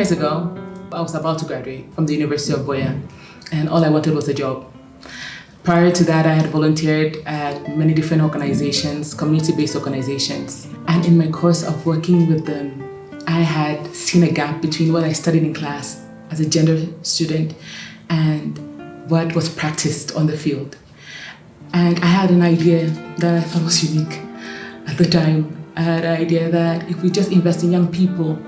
years ago, I was about to graduate from the University of Boya, and all I wanted was a job. Prior to that, I had volunteered at many different organizations, community-based organizations. And in my course of working with them, I had seen a gap between what I studied in class as a gender student and what was practiced on the field. And I had an idea that I thought was unique at the time. I had an idea that if we just invest in young people,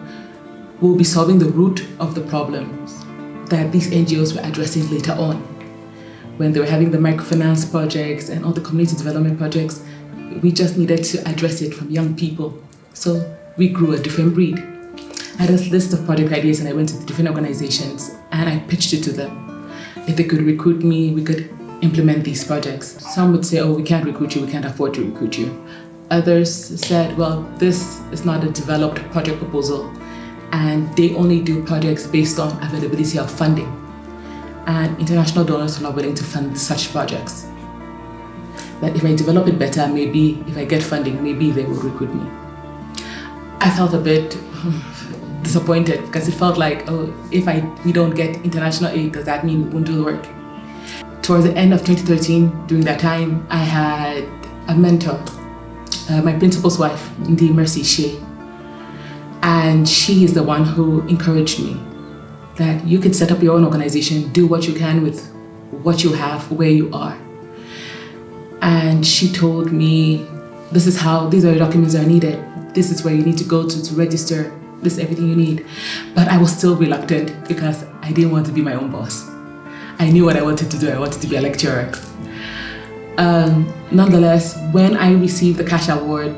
we'll be solving the root of the problems that these NGOs were addressing later on. When they were having the microfinance projects and all the community development projects, we just needed to address it from young people. So we grew a different breed. I had a list of project ideas and I went to the different organizations and I pitched it to them. If they could recruit me, we could implement these projects. Some would say, oh, we can't recruit you, we can't afford to recruit you. Others said, well, this is not a developed project proposal and they only do projects based on availability of funding. And international donors are not willing to fund such projects. That if I develop it better, maybe if I get funding, maybe they will recruit me. I felt a bit disappointed because it felt like, oh, if we don't get international aid, does that mean we won't do the work? Towards the end of 2013, during that time, I had a mentor, my principal's wife, Ndi Mercy Shea. And she is the one who encouraged me that you can set up your own organization, do what you can with what you have, where you are. And she told me, these are the documents that are needed. This is where you need to go to register. This is everything you need. But I was still reluctant because I didn't want to be my own boss. I knew what I wanted to do. I wanted to be a lecturer. Nonetheless, when I received the cash award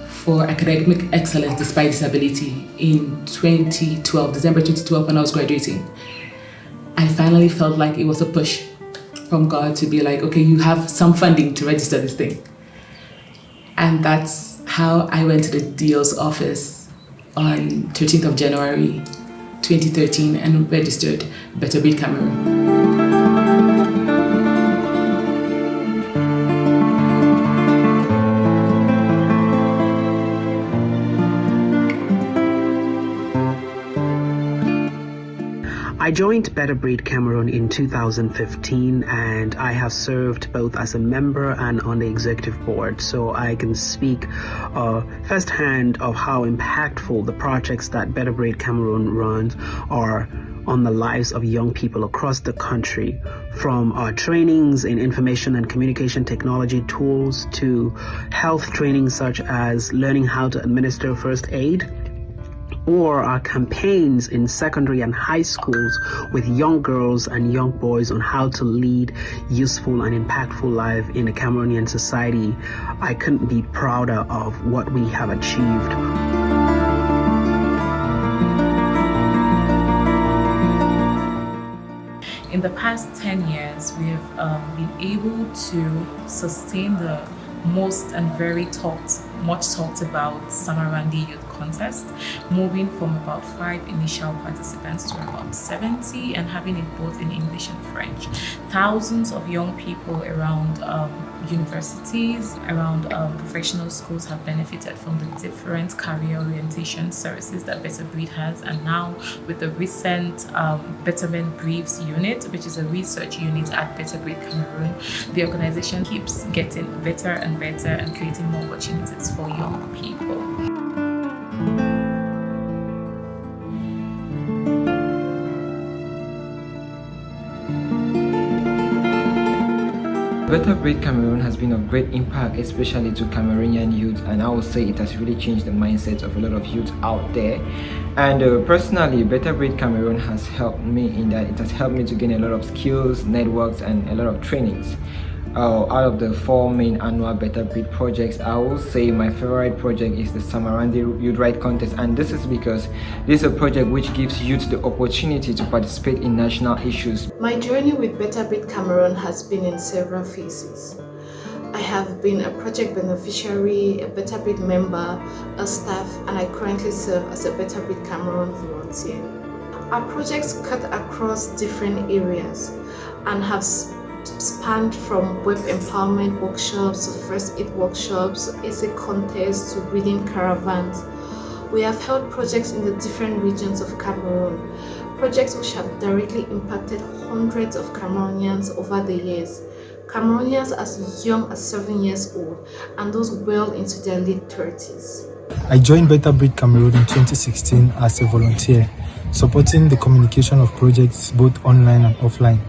for academic excellence despite disability in December 2012 when I was graduating, I finally felt like it was a push from God to be like, okay, you have some funding to register this thing. And that's how I went to the DO's office on 13th of January 2013 and registered Better Breed Cameroon. I joined Better Breed Cameroon in 2015 and I have served both as a member and on the executive board, so I can speak firsthand of how impactful the projects that Better Breed Cameroon runs are on the lives of young people across the country, from our trainings in information and communication technology tools to health training such as learning how to administer first aid, or our campaigns in secondary and high schools with young girls and young boys on how to lead useful and impactful life in a Cameroonian society. I couldn't be prouder of what we have achieved. In the past 10 years, we have been able to sustain the most and much talked about Samarandi Youth Contest, moving from about 5 initial participants to about 70 and having it both in English and French. Thousands of young people around universities, around professional schools have benefited from the different career orientation services that Better Breed has. And now with the recent Betterment Briefs unit, which is a research unit at Better Breed Cameroon, the organization keeps getting better and better and creating more opportunities for young people. Better Breed Cameroon has been of great impact, especially to Cameroonian youth, and I would say it has really changed the mindset of a lot of youth out there. And personally, Better Breed Cameroon has helped me in that it has helped me to gain a lot of skills, networks, and a lot of trainings. Out of the 4 main annual Better Breed projects, I will say my favorite project is the Samarandi Youth Right Contest, and this is because this is a project which gives youth the opportunity to participate in national issues. My journey with Better Breed Cameroon has been in several phases. I have been a project beneficiary, a Better Breed member, a staff, and I currently serve as a Better Breed Cameroon volunteer. Our projects cut across different areas and have spanned from web empowerment workshops to first aid workshops, essay contests to reading caravans. We have held projects in the different regions of Cameroon, projects which have directly impacted hundreds of Cameroonians over the years. Cameroonians as young as 7 years old and those well into their late 30s. I joined Better Breed Cameroon in 2016 as a volunteer, supporting the communication of projects both online and offline.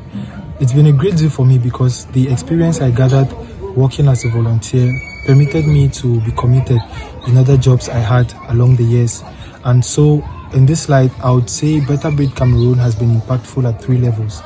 It's been a great deal for me because the experience I gathered working as a volunteer permitted me to be committed in other jobs I had along the years. And so, in this light, I would say Better Breed Cameroon has been impactful at 3 levels.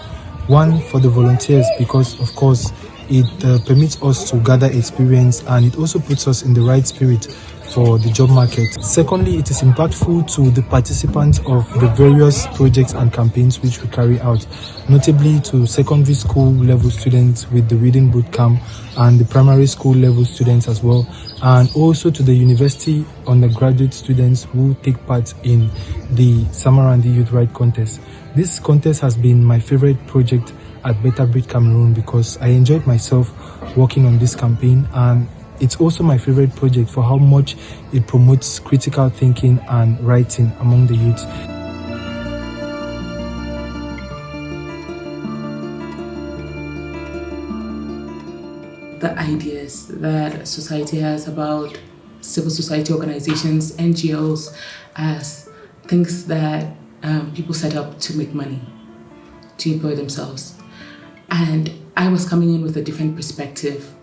One, for the volunteers, because of course it permits us to gather experience, and it also puts us in the right spirit for the job market. Secondly, it is impactful to the participants of the various projects and campaigns which we carry out, notably to secondary school level students with the reading boot camp and the primary school level students as well, and also to the university undergraduate students who take part in the Samarandi Youth Right Contest. This contest has been my favorite project at Better Breed Cameroon because I enjoyed myself working on this campaign, and it's also my favorite project for how much it promotes critical thinking and writing among the youth. The ideas that society has about civil society organizations, NGOs, as things that people set up to make money, to employ themselves. And I was coming in with a different perspective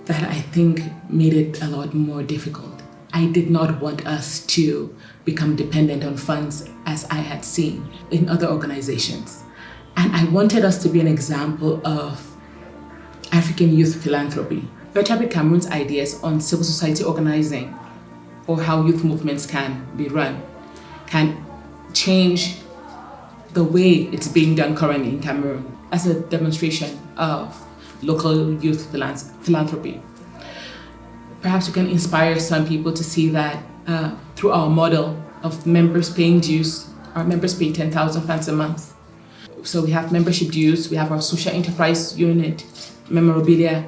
that I think made it a lot more difficult. I did not want us to become dependent on funds as I had seen in other organizations. And I wanted us to be an example of African youth philanthropy. Better Breed Cameroon's ideas on civil society organizing, or how youth movements can be run, can change the way it's being done currently in Cameroon as a demonstration of local youth philanthropy. Perhaps we can inspire some people to see that through our model of members paying dues. Our members pay 10,000 francs a month. So we have membership dues, we have our social enterprise unit, memorabilia,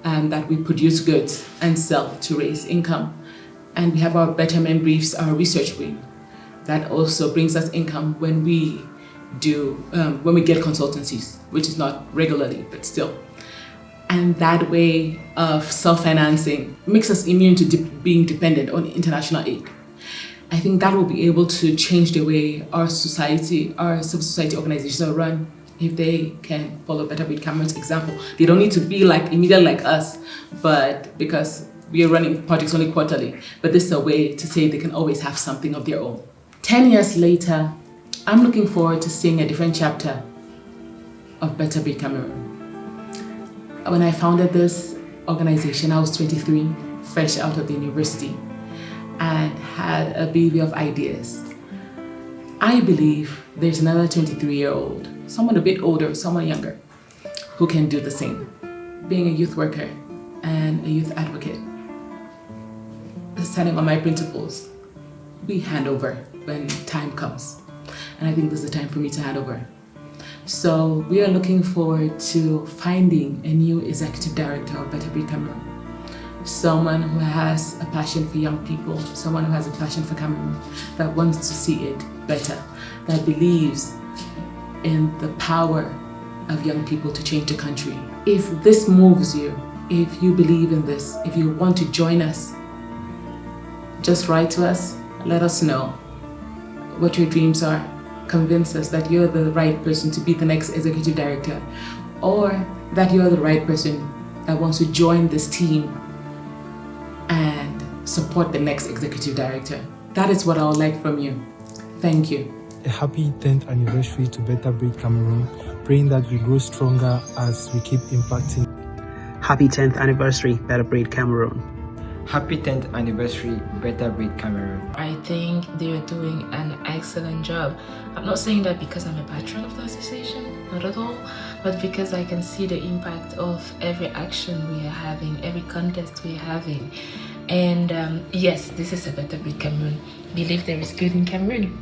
that we produce goods and sell to raise income. And we have our Better Men Briefs, our research wing, that also brings us income when we get consultancies, which is not regularly, but still. And that way of self-financing makes us immune to being dependent on international aid. I think that will be able to change the way our society, our civil society organizations are run, if they can follow Better Breed Cameroon's example. They don't need to be immediately like us, but because we are running projects only quarterly. But this is a way to say they can always have something of their own. 10 years later, I'm looking forward to seeing a different chapter of Better Breed Cameroon. When I founded this organization, I was 23, fresh out of the university, and had a bevy of ideas. I believe there's another 23-year-old, someone a bit older, someone younger, who can do the same. Being a youth worker and a youth advocate, standing on my principles, we hand over when time comes. And I think this is the time for me to hand over. So we are looking forward to finding a new executive director of Better Breed Cameroon. Someone who has a passion for young people, someone who has a passion for Cameroon, that wants to see it better, that believes in the power of young people to change the country. If this moves you, if you believe in this, if you want to join us, just write to us, let us know what your dreams are. Convince us that you're the right person to be the next executive director, or that you're the right person that wants to join this team and support the next executive director. That is what I would like from you. Thank you. A happy 10th anniversary to Better Breed Cameroon, praying that we grow stronger as we keep impacting. Happy 10th anniversary, Better Breed Cameroon. Happy 10th anniversary, Better Breed Cameroon. I think they're doing an excellent job. I'm not saying that because I'm a patron of the association, not at all, but because I can see the impact of every action we are having, every contest we are having. And yes, this is a Better Breed Cameroon. Believe there is good in Cameroon.